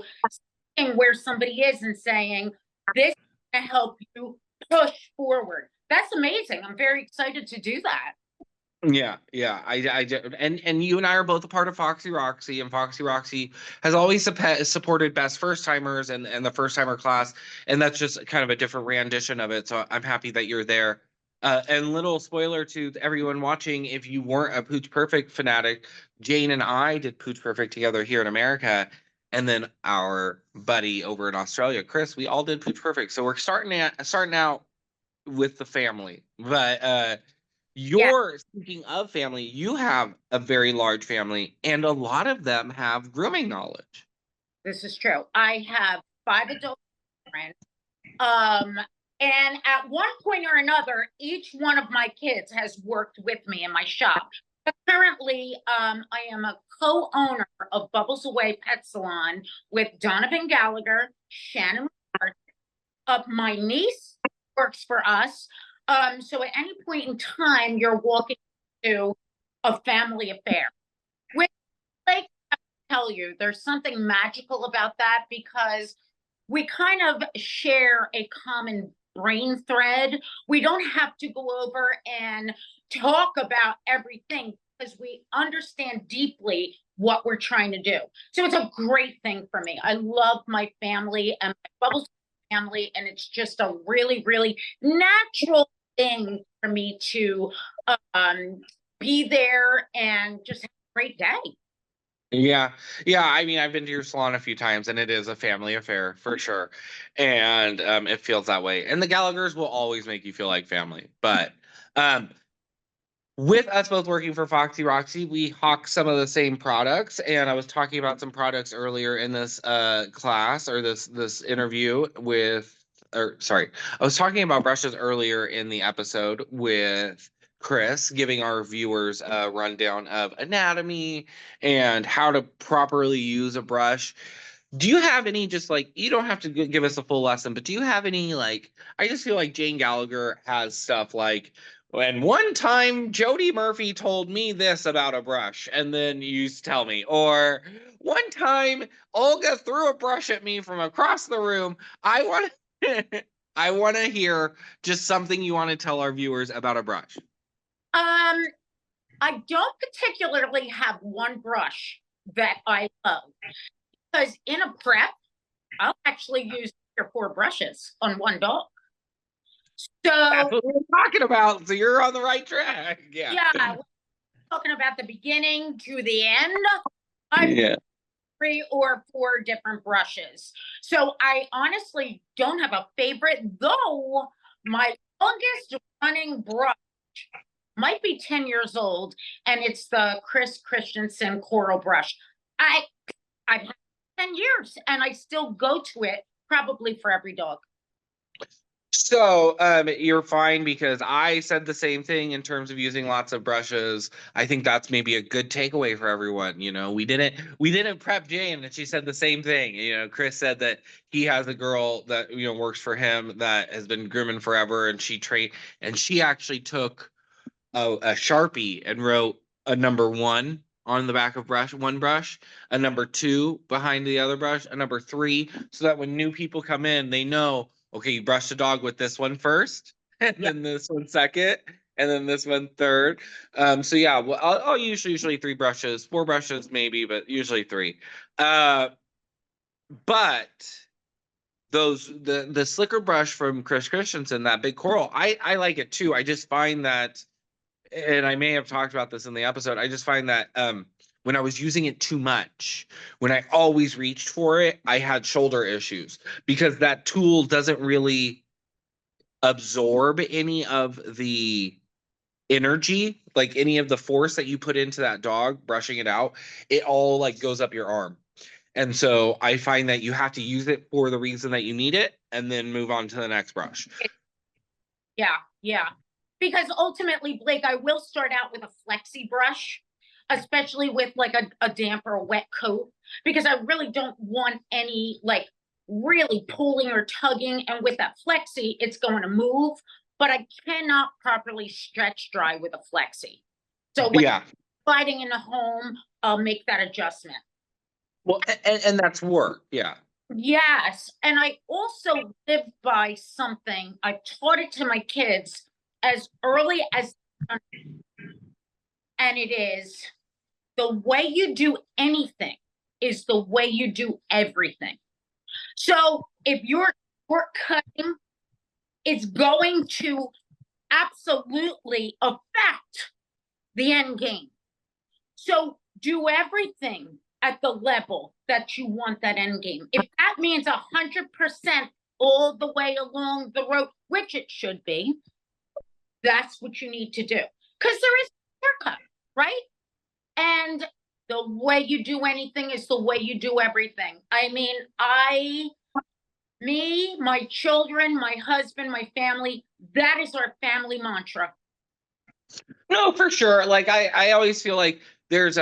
seeing where somebody is and saying this is going to help you push forward. That's amazing. I'm very excited to do that. yeah, and you and I are both a part of Foxy Roxy, and Foxy Roxy has always supported best first timers and the first timer class, and that's just kind of a different rendition of it. So I'm happy that you're there. And little spoiler to everyone watching, if you weren't a Pooch Perfect fanatic, Jane and I did Pooch Perfect together here in America, and then our buddy over in Australia, Chris, we all did Pooch Perfect. So we're starting out with the family, but Yeah, you're speaking of family, you have a very large family, and a lot of them have grooming knowledge. this is true. I have 5 adult children. Um, and at one point or another, each one of my kids has worked with me in my shop. But currently, I am a co-owner of Bubbles Away Pet Salon with Donovan Gallagher, Shannon. My niece works for us. So at any point in time, you're walking into a family affair. Which, like, I tell you, there's something magical about that because we kind of share a common brain thread. We don't have to go over and talk about everything because we understand deeply what we're trying to do. So it's a great thing for me. I love my family and my Bubbles family, and it's just a really, really natural thing for me to um, be there and just have a great day. Yeah. Yeah. I mean, I've been to your salon a few times, and it is a family affair for sure. And it feels that way. And the Gallaghers will always make you feel like family. But um, with us both working for Foxy Roxy, we hawk some of the same products. And I was talking about some products earlier in this class or this interview with, or sorry, I was talking about brushes earlier in the episode with Chris, giving our viewers a rundown of anatomy and how to properly use a brush. Do you have any, just like, you don't have to give us a full lesson, but do you have any, like, I just feel like Jane Gallagher has stuff like, and one time Jody Murphy told me this about a brush, and then you tell me. Or one time Olga threw a brush at me from across the room. I want to I want to hear just something you want to tell our viewers about a brush. Um, I don't particularly have one brush that I love because in a prep, I'll actually use 3 or 4 brushes on one dog. That's So what we're talking about. So you're on the right track. Yeah. yeah, we're talking about the beginning to the end. I've Yeah. 3 or 4 different brushes. So I honestly don't have a favorite, though my longest running brush might be 10 years old, and it's the Chris Christensen Coral Brush. I've had 10 years, and I still go to it probably for every dog. So, you're fine because I said the same thing in terms of using lots of brushes. I think that's maybe a good takeaway for everyone. We didn't prep Jane, and she said the same thing. Chris said that he has a girl that works for him that has been grooming forever, and she actually took a Sharpie and wrote a number one on the back of one brush, a number two behind the other brush, a number three, so that when new people come in, they know, okay, you brush the dog with this one first, and Yeah. then this one second, and then this one third. So yeah, well, I'll usually three brushes, four brushes maybe, but usually three. But the slicker brush from Chris Christensen, that big coral, I like it too. I just find that, and I may have talked about this in the episode, I just find that when I was using it too much, when I always reached for it, I had shoulder issues because that tool doesn't really absorb any of the energy, like any of the force that you put into that dog brushing it out. It all like goes up your arm. And so I find that you have to use it for the reason that you need it and then move on to the next brush. Yeah, yeah. Because ultimately, Blake, I will start out with a flexi brush, especially with like a damp or a wet coat, because I really don't want any like really pulling or tugging. And with that flexi, it's going to move, but I cannot properly stretch dry with a flexi. So when Yeah. I'm sliding in the home, I'll make that adjustment. Well, and that's work. Yeah. Yes. And I also live by something. I taught it to my kids as early as, and it is the way you do anything is the way you do everything. So if you're work cutting, it's going to absolutely affect the end game. So do everything at the level that you want that end game. If that means 100% all the way along the road, which it should be, that's what you need to do. Because there is a shortcut, right? And the way you do anything is the way you do everything. I mean, me, my children, my husband, my family, that is our family mantra. No, for sure. Like I always feel like there's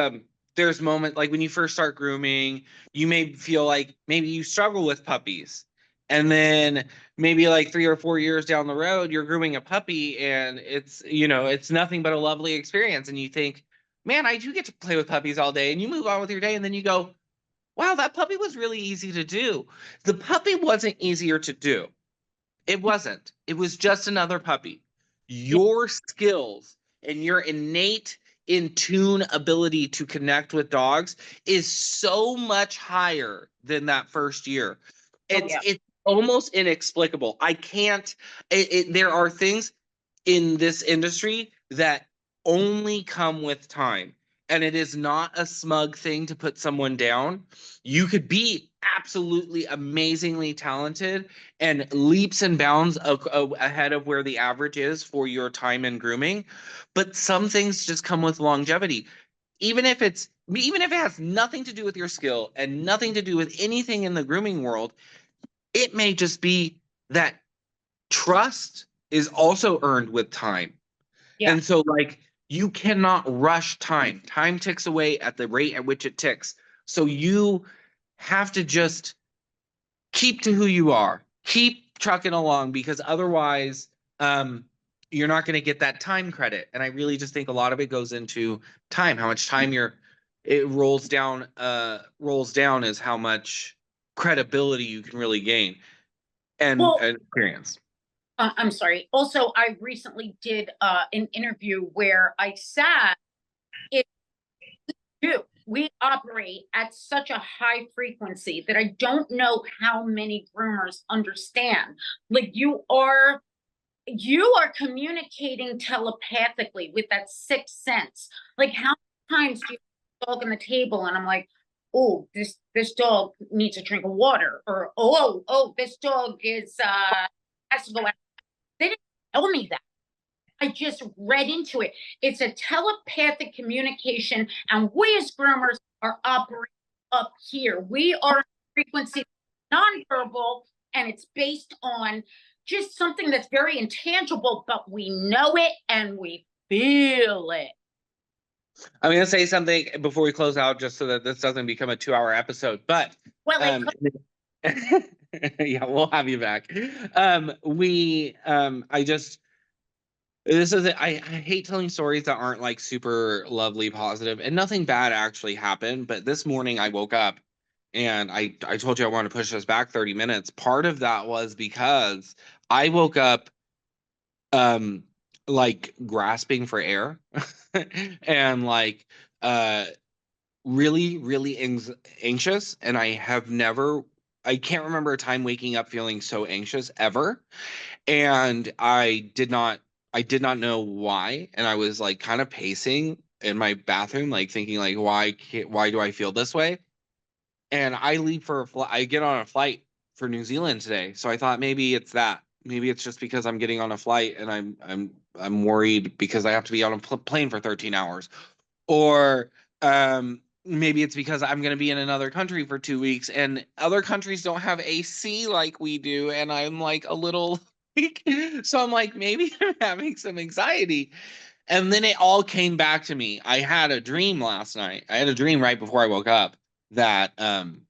moment like when you first start grooming, you may feel like maybe you struggle with puppies. And then maybe like 3 or 4 years down the road, you're grooming a puppy and it's nothing but a lovely experience. And you think, man, I do get to play with puppies all day. And you move on with your day and then you go, wow, that puppy was really easy to do. The puppy wasn't easier to do. It wasn't. It was just another puppy. Your skills and your innate in tune ability to connect with dogs is so much higher than that first year. It's almost inexplicable. I can't. There are things in this industry that only come with time. And it is not a smug thing to put someone down. You could be absolutely amazingly talented and leaps and bounds ahead of where the average is for your time in grooming. But some things just come with longevity. Even if it has nothing to do with your skill and nothing to do with anything in the grooming world, it may just be that trust is also earned with time. Yeah. And so, like, you cannot rush time. Time ticks away at the rate at which it ticks. So you have to just keep to who you are. Keep trucking along because otherwise, you're not going to get that time credit. And I really just think a lot of it goes into time. How much time it rolls down is how much credibility you can really gain and experience. I'm sorry. Also, I recently did an interview where I said, if we operate at such a high frequency that I don't know how many groomers understand. Like you are communicating telepathically with that sixth sense. Like how many times do you dog on the table and I'm like, oh, this dog needs a drink of water, or this dog is has to go out. They didn't tell me that. I just read into it. It's a telepathic communication, and we as groomers are operating up here. We are frequency nonverbal, and it's based on just something that's very intangible, but we know it and we feel it. I'm going to say something before we close out, just so that this doesn't become a 2-hour episode. But Well, yeah, we'll have you back. I just this is I hate telling stories that aren't like super lovely, positive, and nothing bad actually happened. But this morning I woke up and I told you I wanted to push us back 30 minutes. Part of that was because I woke up like grasping for air and like really, really anxious. And I can't remember a time waking up feeling so anxious ever. And I did not know why. And I was like kind of pacing in my bathroom, like thinking like, why do I feel this way? And I get on a flight for New Zealand today. So I thought maybe it's that. Maybe it's just because I'm getting on a flight and I'm worried because I have to be on a plane for 13 hours. Or maybe it's because I'm going to be in another country for 2 weeks and other countries don't have AC like we do. And I'm like a little, so I'm like, maybe I'm having some anxiety. And then it all came back to me. I had a dream last night. I had a dream right before I woke up that one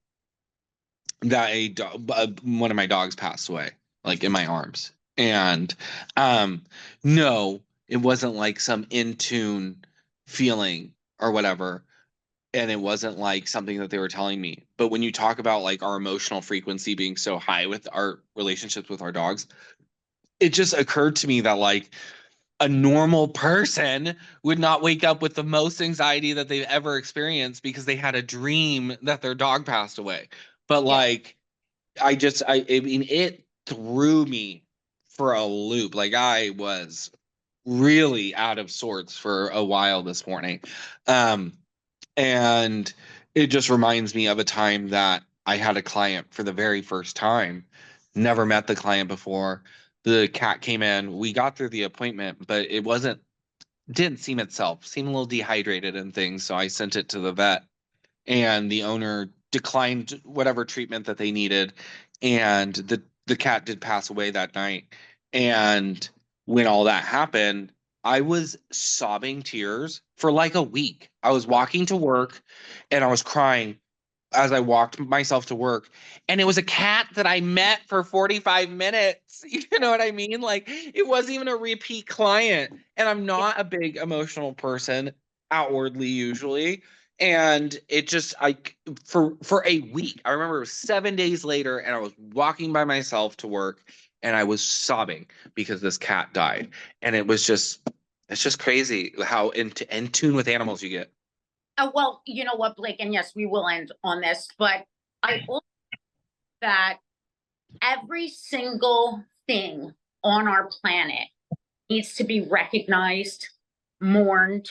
of my dogs passed away, like in my arms. And no, it wasn't like some in tune feeling or whatever. And it wasn't like something that they were telling me. But when you talk about like our emotional frequency being so high with our relationships with our dogs, it just occurred to me that like a normal person would not wake up with the most anxiety that they've ever experienced because they had a dream that their dog passed away. But like I mean, it threw me for a loop. Like I was really out of sorts for a while this morning. And it just reminds me of a time that I had a client for the very first time, never met the client before. The cat came in, we got through the appointment, but didn't seem itself, seemed a little dehydrated and things. So I sent it to the vet and the owner declined whatever treatment that they needed. And the cat did pass away that night. And when all that happened, I was sobbing tears for like a week. I was walking to work and I was crying as I walked myself to work. And it was a cat that I met for 45 minutes. You know what I mean? Like it wasn't even a repeat client. And I'm not a big emotional person outwardly usually. And it just for a week. I remember it was 7 days later and I was walking by myself to work and I was sobbing because this cat died. And it's just crazy how in tune with animals you get. well, you know what, Blake, and yes, we will end on this, but I also that every single thing on our planet needs to be recognized, mourned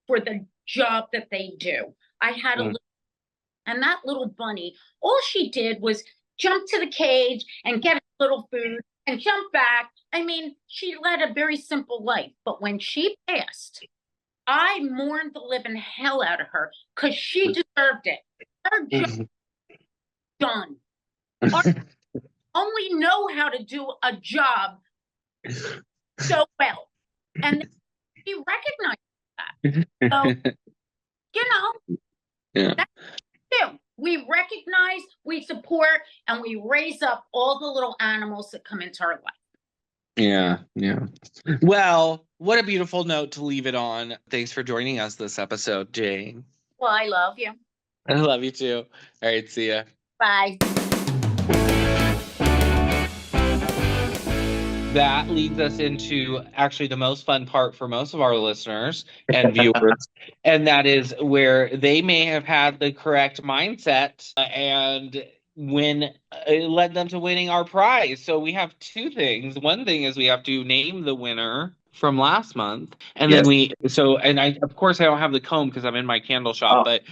for the job that they do. I had and that little bunny, all she did was jump to the cage and get a little food and jump back. I mean, she led a very simple life, but when she passed, I mourned the living hell out of her because she deserved it. Her job done. Only know how to do a job so well. And we recognize that. So, Yeah. that's it. We recognize, we support, and we raise up all the little animals that come into our life. Yeah, yeah. Well, what a beautiful note to leave it on. Thanks for joining us this episode, Jane. Well, I love you. I love you too. All right, see ya. Bye. That leads us into actually the most fun part for most of our listeners and viewers, and that is where they may have had the correct mindset and when it led them to winning our prize. So we have two things. One thing is we have to name the winner from last month, and then I of course I don't have the comb because I'm in my candle shop, but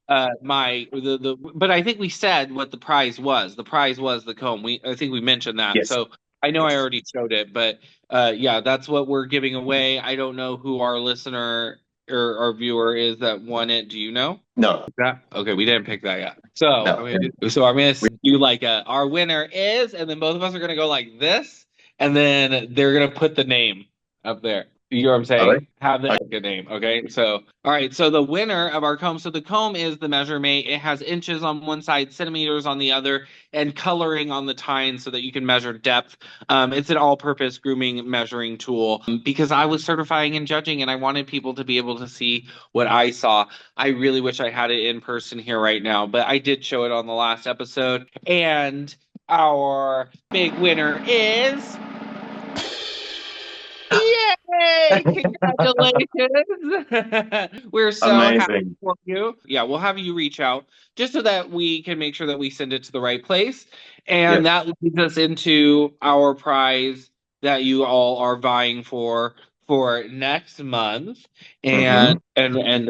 but I think we said what the prize was. The prize was the comb. I think we mentioned that. Yes. So I know I already showed it, but yeah, that's what we're giving away. I don't know who our listener or our viewer is that won it. Do you know? No. Okay, we didn't pick that yet. So No. I'm gonna do like our winner is, and then both of us are gonna go like this, and then they're gonna put the name up there. You know what I'm Are saying? they? Have the Okay. good name. Okay. So, all right. So the winner of our comb. So the comb is the measure mate. It has inches on one side, centimeters on the other, and coloring on the tine so that you can measure depth. It's an all-purpose grooming measuring tool because I was certifying and judging, and I wanted people to be able to see what I saw. I really wish I had it in person here right now, but I did show it on the last episode. And our big winner is. Yay! Congratulations! We're so happy Amazing. for you. Yeah, we'll have you reach out just so that we can make sure that we send it to the right place. And Yep. that leads us into our prize that you all are vying for next month. Hmm. And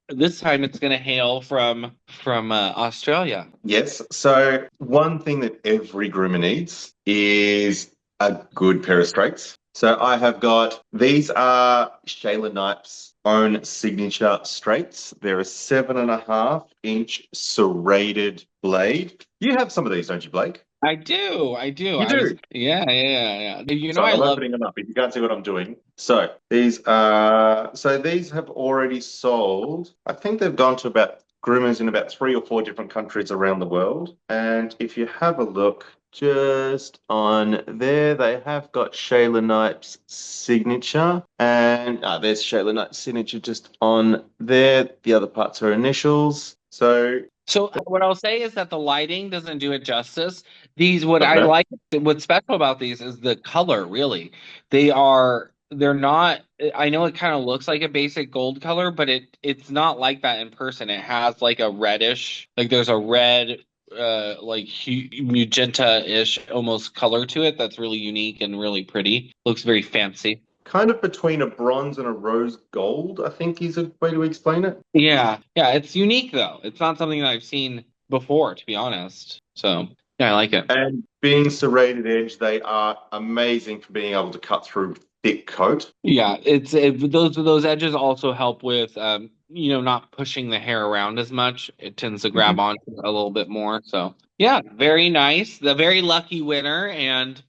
this time it's gonna hail from Australia. Yes. So one thing that every groomer needs is a good pair of straights. So I have got, these are Shayla Knight's own signature straights. They're a 7.5-inch serrated blade. You have some of these, don't you, Blake? I do. I do. You do. Yeah. You know, So I I'm love. opening them up if you can't see what I'm doing. So these have already sold. I think they've gone to about groomers in about 3 or 4 different countries around the world. And if you have a look just on there, they have got Shayla Knight's signature. And there's Shayla Knight's signature just on there. The other parts are initials. So So what I'll say is that the lighting doesn't do it justice. What I okay. like, what's special about these is the color, really. They're not, I know it kind of looks like a basic gold color, but it's not like that in person. It has like a reddish, like there's a red, like magenta-ish almost color to it that's really unique and really pretty. Looks very fancy. Kind of between a bronze and a rose gold, I think is a way to explain it. Yeah, it's unique though. It's not something that I've seen before, to be honest. So yeah, I like it. And being serrated edge, they are amazing for being able to cut through thick coat. Yeah, those edges also help with not pushing the hair around as much. It tends to grab Mhm. on a little bit more. So yeah, very nice. The very lucky winner and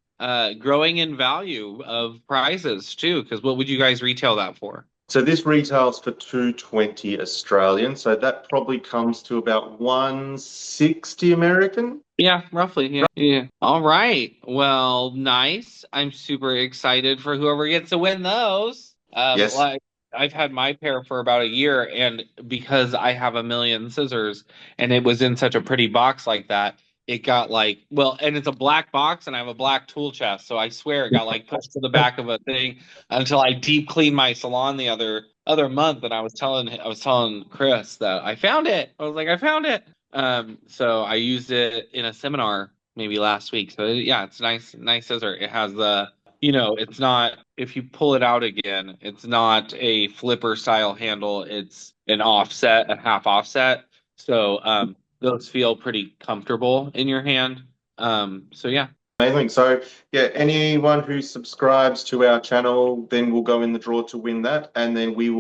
growing in value of prizes too. Because what would you guys retail that for? So this retails for 220 Australian. So that probably comes to about 160 American. Yeah, roughly. Yeah. All right. Well, nice. I'm super excited for whoever gets to win those. Yes. Like I've had my pair for about a year, and because I have a million scissors, and it was in such a pretty box like that, it got and it's a black box, and I have a black tool chest, so I swear it got like pushed to the back of a thing until I deep cleaned my salon the other month, and I was telling Chris that I found it. I was like, I found it. So I used it in a seminar maybe last week. So yeah, it's nice scissor. It has it's not, if you pull it out again, it's not a flipper style handle. It's an offset, a half offset. So those feel pretty comfortable in your hand. So yeah. Amazing. So, yeah, anyone who subscribes to our channel then will go in the draw to win that, and then we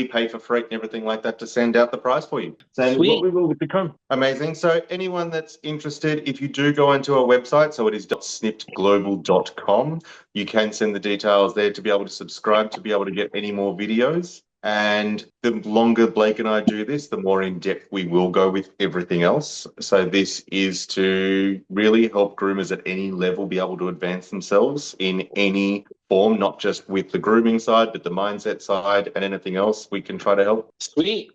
pay for freight and everything like that to send out the prize for you. Same as what Sweet. we will with the comb. Amazing. So, anyone that's interested, if you do go onto our website, so it is snippedglobal.com, you can send the details there to be able to subscribe to be able to get any more videos. And the longer Blake and I do this, the more in depth we will go with everything else. So this is to really help groomers at any level be able to advance themselves in any form, not just with the grooming side, but the mindset side and anything else we can try to help. Sweet.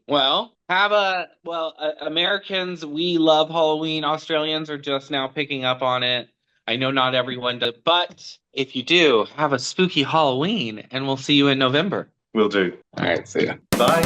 Americans, we love Halloween. Australians are just now picking up on it. I know not everyone does, but if you do, have a spooky Halloween, and we'll see you in November. Will do. All right, see ya. Bye.